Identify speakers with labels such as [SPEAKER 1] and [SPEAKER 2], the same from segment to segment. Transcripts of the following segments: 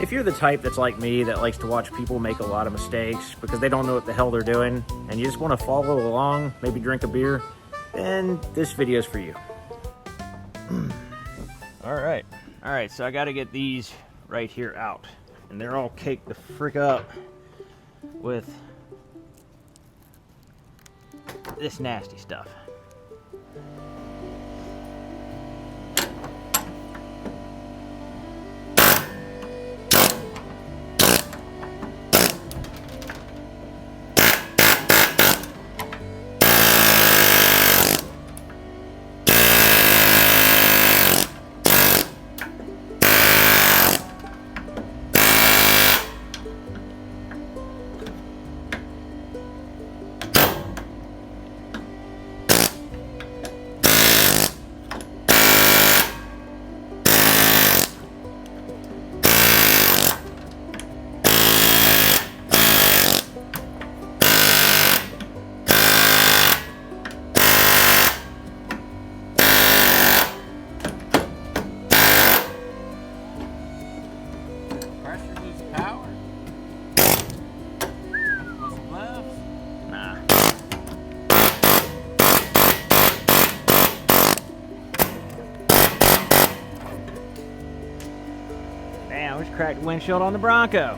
[SPEAKER 1] If you're the type that's like me that likes to watch people make a lot of mistakes because they don't know what the hell they're doing and you just want to follow along, maybe drink a beer, then this video is for you. All right, so I got to get these right here out, and they're all caked the frick up with this nasty stuff. Damn, we just cracked the windshield on the Bronco.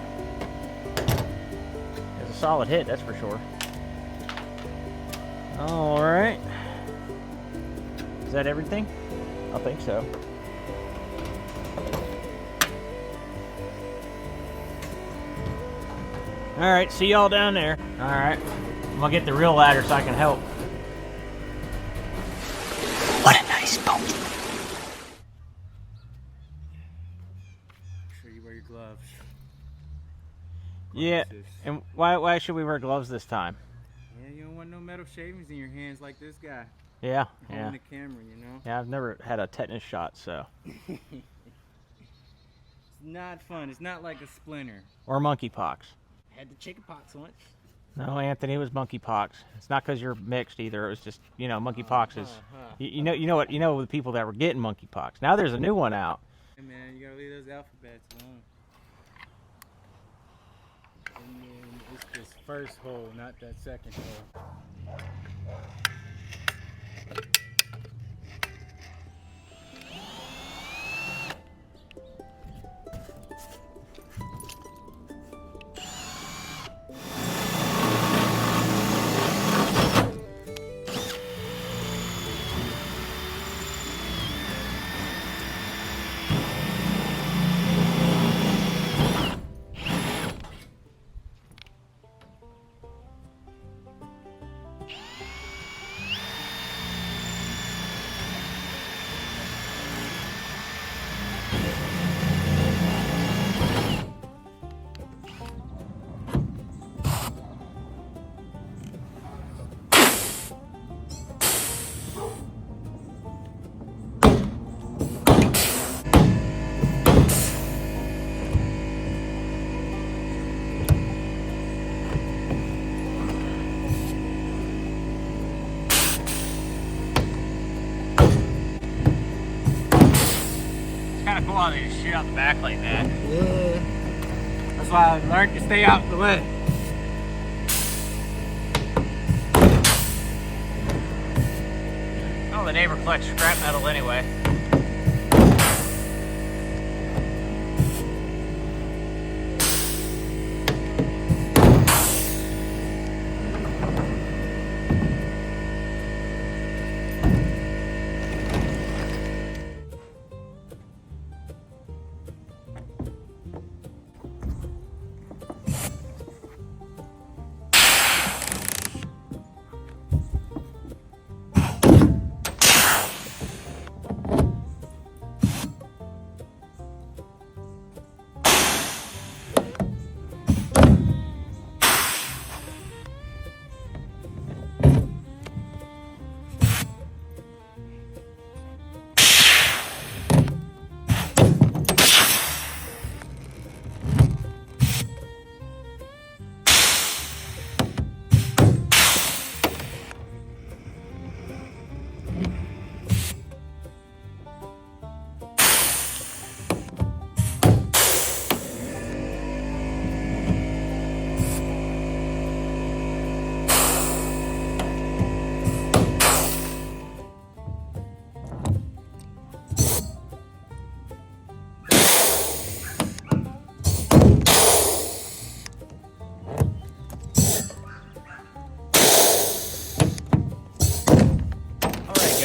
[SPEAKER 1] It's a solid hit, that's for sure. All right. Is that everything? I think so. All right, see y'all down there. All right, I'm gonna get the real ladder so I can help. What a nice boat.
[SPEAKER 2] Gloves.
[SPEAKER 1] Yeah, and why should we wear gloves this time?
[SPEAKER 2] Yeah, you don't want no metal shavings in your hands like this guy.
[SPEAKER 1] Yeah,
[SPEAKER 2] holding the camera, you know.
[SPEAKER 1] Yeah, I've never had a tetanus shot, so.
[SPEAKER 2] It's not fun. It's not like a splinter.
[SPEAKER 1] Or monkeypox.
[SPEAKER 2] Had the chickenpox once.
[SPEAKER 1] No, Anthony, it was monkeypox. It's not because you're mixed either. It was just, you know, monkeypox is. You know the people that were getting monkeypox. Now there's a new one out.
[SPEAKER 2] Hey man, you gotta leave those alphabets alone. And then it's this first hole, not that second hole.
[SPEAKER 1] Cool how they just shoot out the back like that.
[SPEAKER 2] Yeah. That's why I learned to stay out the way.
[SPEAKER 1] Oh, the neighbor collects scrap metal anyway.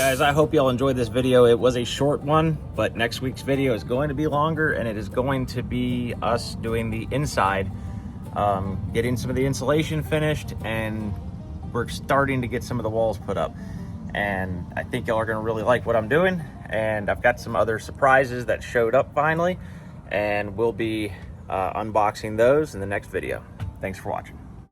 [SPEAKER 1] guys, I hope y'all enjoyed this video. It was a short one, but next week's video is going to be longer, and it is going to be us doing the inside, getting some of the insulation finished, and we're starting to get some of the walls put up. And I think y'all are gonna really like what I'm doing, and I've got some other surprises that showed up finally, and we'll be unboxing those in the next video. Thanks for watching.